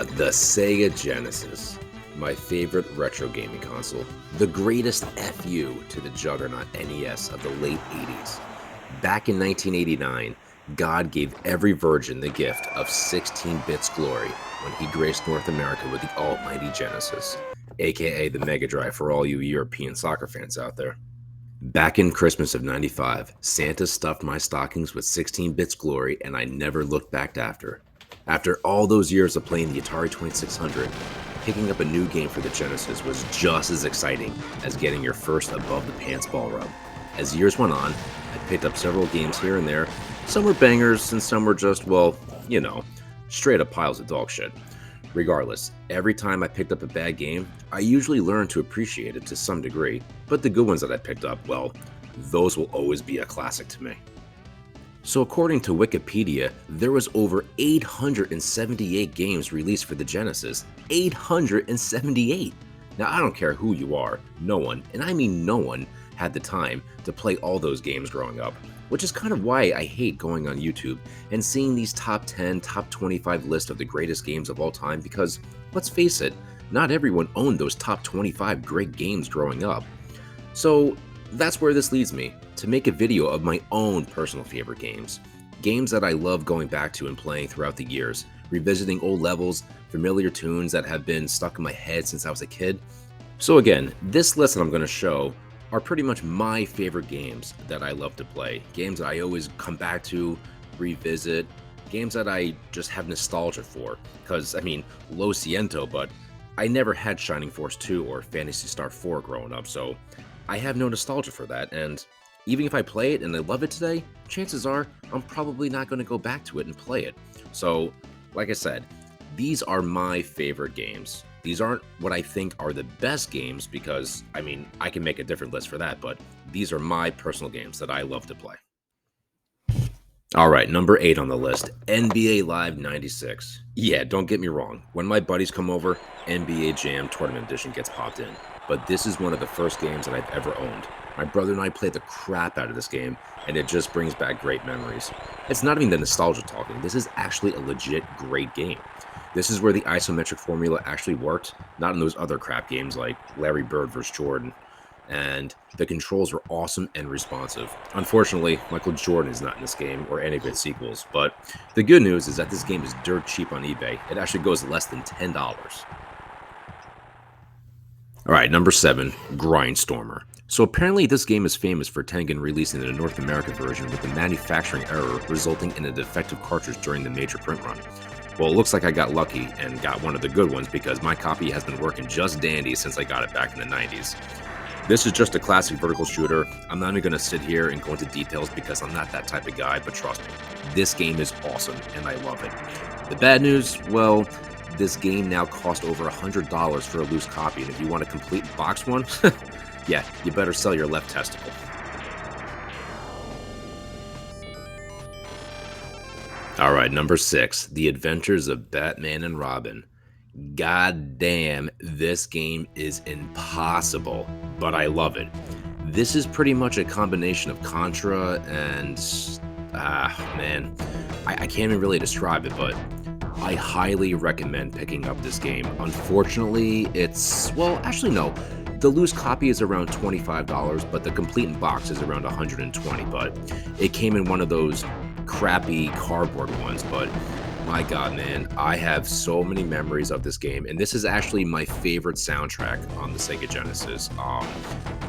The Sega Genesis, my favorite retro gaming console. The greatest FU to the juggernaut NES of the late 80s. Back in 1989, God gave every virgin the gift of 16 bits glory when he graced North America with the almighty Genesis, aka the Mega Drive for all you European soccer fans out there. Back in Christmas of 95, Santa stuffed my stockings with 16 bits glory and I never looked back after. After all those years of playing the Atari 2600, picking up a new game for the Genesis was just as exciting as getting your first above-the-pants ball rub. As years went on, I picked up several games here and there. Some were bangers and some were just, well, straight up piles of dog shit. Regardless, every time I picked up a bad game, I usually learned to appreciate it to some degree, but the good ones that I picked up, well, those will always be a classic to me. So according to Wikipedia, there was over 878 games released for the Genesis. 878! Now I don't care who you are, no one, and I mean no one, had the time to play all those games growing up, which is kind of why I hate going on YouTube and seeing these top 10, top 25 lists of the greatest games of all time because, let's face it, not everyone owned those top 25 great games growing up. So that's where this leads me, to make a video of my own personal favorite games. Games that I love going back to and playing throughout the years, revisiting old levels, familiar tunes that have been stuck in my head since I was a kid. So again, this list that I'm going to show are pretty much my favorite games that I love to play. Games that I always come back to, revisit, games that I just have nostalgia for. Because, lo siento, but I never had Shining Force 2 or Phantasy Star 4 growing up, so I have no nostalgia for that, and even if I play it and I love it today, chances are I'm probably not going to go back to it and play it. So, like I said, these are my favorite games. These aren't what I think are the best games because, I can make a different list for that, but these are my personal games that I love to play. Alright, number 8 on the list, NBA Live 96. Yeah, don't get me wrong, when my buddies come over, NBA Jam Tournament Edition gets popped in. But this is one of the first games that I've ever owned. My brother and I played the crap out of this game, and it just brings back great memories. It's not even the nostalgia talking, this is actually a legit great game. This is where the isometric formula actually worked, not in those other crap games like Larry Bird vs. Jordan. And the controls were awesome and responsive. Unfortunately, Michael Jordan is not in this game or any of its sequels, but the good news is that this game is dirt cheap on eBay. It actually goes less than $10. Alright, number 7, Grindstormer. So apparently this game is famous for Tengen releasing the North America version with a manufacturing error resulting in a defective cartridge during the major print run. Well, it looks like I got lucky and got one of the good ones because my copy has been working just dandy since I got it back in the 90s. This is just a classic vertical shooter. I'm not even going to sit here and go into details because I'm not that type of guy, but trust me, this game is awesome and I love it. The bad news, well, this game now costs over $100 for a loose copy, and if you want a complete box one, yeah, you better sell your left testicle. Alright, number 6, The Adventures of Batman and Robin. God damn, this game is impossible, but I love it. This is pretty much a combination of Contra and... I can't even really describe it, but I highly recommend picking up this game. Unfortunately, it's... well, actually no. The loose copy is around $25, but the complete in box is around $120, but it came in one of those crappy cardboard ones, but my god, man, I have so many memories of this game, and this is actually my favorite soundtrack on the Sega Genesis.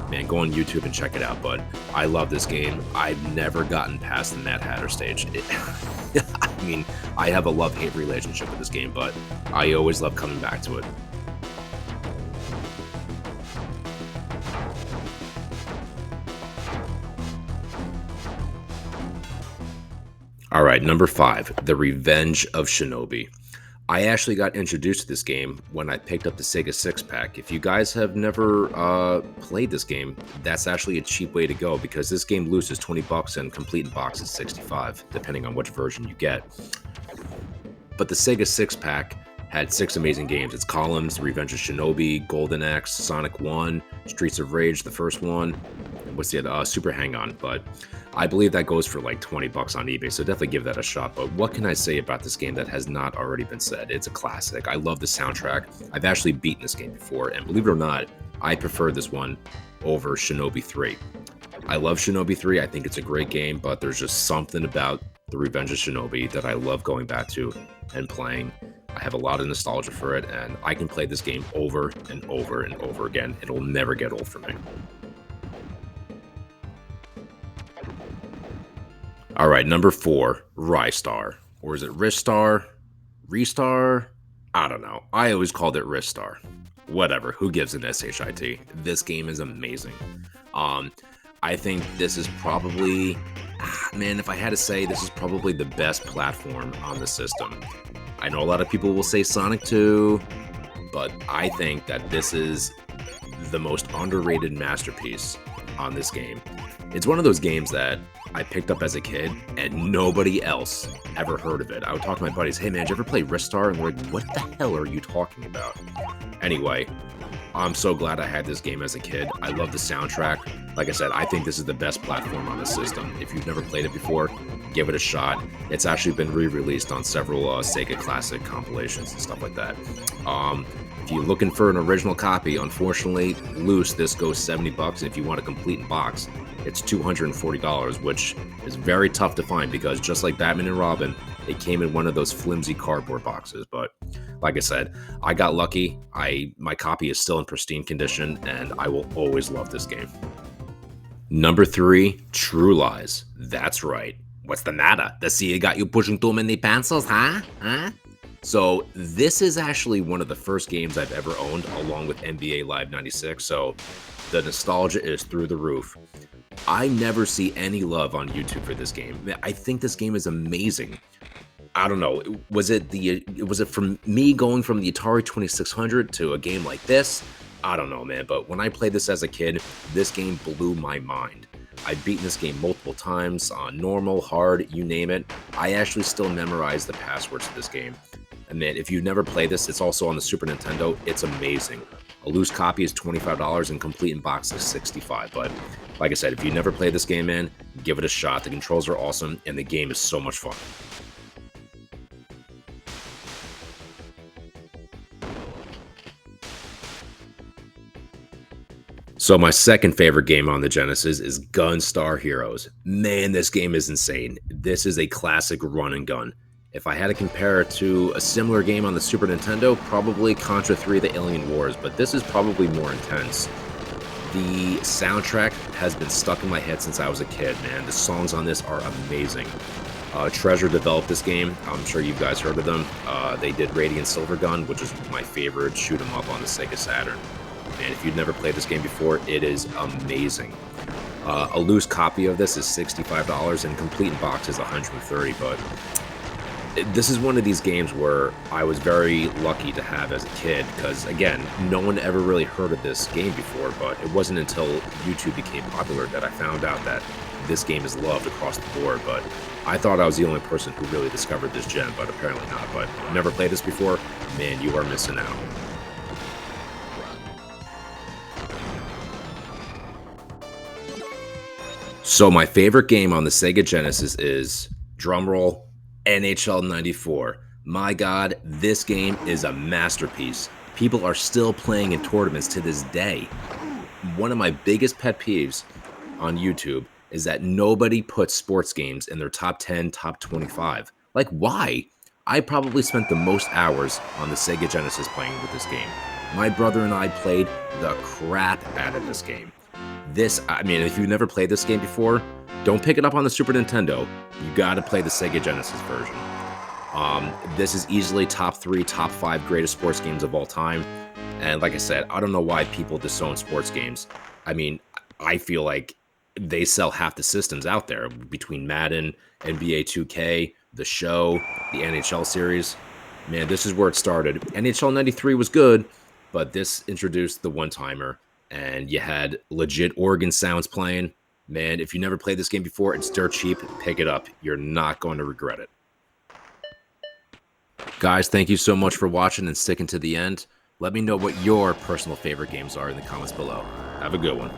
Man, go on YouTube and check it out, but I love this game. I've never gotten past the Mad Hatter stage. I have a love-hate relationship with this game, but I always love coming back to it. Alright, number 5, The Revenge of Shinobi. I actually got introduced to this game when I picked up the Sega 6-pack. If you guys have never played this game, that's actually a cheap way to go because this game loose is $20 and complete in box is $65, depending on which version you get. But the Sega 6-pack had 6 amazing games. It's Columns, Revenge of Shinobi, Golden Axe, Sonic 1, Streets of Rage, the first one, what's the Super Hang-On, but I believe that goes for like 20 bucks on eBay, so definitely give that a shot. But what can I say about this game that has not already been said? It's a classic. I love the soundtrack. I've actually beaten this game before, and believe it or not, I prefer this one over Shinobi 3. I love Shinobi 3. I think it's a great game, but there's just something about the Revenge of Shinobi that I love going back to and playing. I have a lot of nostalgia for it, and I can play this game over and over and over again. It'll never get old for me. All right, number 4, Rystar. Or is it Rystar? Rystar? I don't know. I always called it Rystar. Whatever, who gives an SHIT? This game is amazing. I think this is probably, man, if I had to say, this is probably the best platform on the system. I know a lot of people will say Sonic 2, but I think that this is the most underrated masterpiece on this game. It's one of those games that I picked up as a kid and nobody else ever heard of it. I would talk to my buddies, hey man, did you ever play Rystar? And we're like, what the hell are you talking about? Anyway, I'm so glad I had this game as a kid. I love the soundtrack. Like I said, I think this is the best platform on the system. If you've never played it before, give it a shot. It's actually been re-released on several Sega Classic compilations and stuff like that. If you're looking for an original copy, unfortunately, loose, this goes 70 bucks. If you want a complete in box, it's $240, which is very tough to find because just like Batman and Robin, it came in one of those flimsy cardboard boxes. But like I said, I got lucky. My copy is still in pristine condition, and I will always love this game. Number 3, True Lies. That's right. What's the matter? The sea got you pushing too many pencils, huh? So this is actually one of the first games I've ever owned, along with NBA Live 96, so the nostalgia is through the roof. I never see any love on YouTube for this game. I think this game is amazing. I don't know, was it from me going from the Atari 2600 to a game like this? I don't know, man, but when I played this as a kid, this game blew my mind. I've beaten this game multiple times, on normal, hard, you name it. I actually still memorize the passwords to this game. And man, if you've never played this, it's also on the Super Nintendo. It's amazing. A loose copy is $25 and complete in box is $65. But like I said, if you never played this game, man, give it a shot. The controls are awesome and the game is so much fun. So my second favorite game on the Genesis is Gunstar Heroes. Man, this game is insane. This is a classic run and gun. If I had to compare it to a similar game on the Super Nintendo, probably Contra 3 The Alien Wars, but this is probably more intense. The soundtrack has been stuck in my head since I was a kid, man. The songs on this are amazing. Treasure developed this game. I'm sure you guys heard of them. They did Radiant Silvergun, which is my favorite shoot 'em up on the Sega Saturn. And if you've never played this game before, it is amazing. A loose copy of this is $65 and complete in box is $130, but this is one of these games where I was very lucky to have as a kid because, again, no one ever really heard of this game before, but it wasn't until YouTube became popular that I found out that this game is loved across the board. But I thought I was the only person who really discovered this gem, but apparently not. But never played this before, man, you are missing out. So my favorite game on the Sega Genesis is, drumroll, NHL 94. My God, this game is a masterpiece. People are still playing in tournaments to this day. One of my biggest pet peeves on YouTube is that nobody puts sports games in their top 10, top 25. Like, why? I probably spent the most hours on the Sega Genesis playing with this game. My brother and I played the crap out of this game. I mean, if you've never played this game before, don't pick it up on the Super Nintendo. You gotta play the Sega Genesis version. This is easily top 3, top 5 greatest sports games of all time. And like I said, I don't know why people disown sports games. I mean, I feel like they sell half the systems out there between Madden, NBA 2K, The Show, the NHL series. Man, this is where it started. NHL 93 was good, but this introduced the one-timer. And you had legit organ sounds playing. Man, if you never played this game before, it's dirt cheap. Pick it up. You're not going to regret it. Guys, thank you so much for watching and sticking to the end. Let me know what your personal favorite games are in the comments below. Have a good one.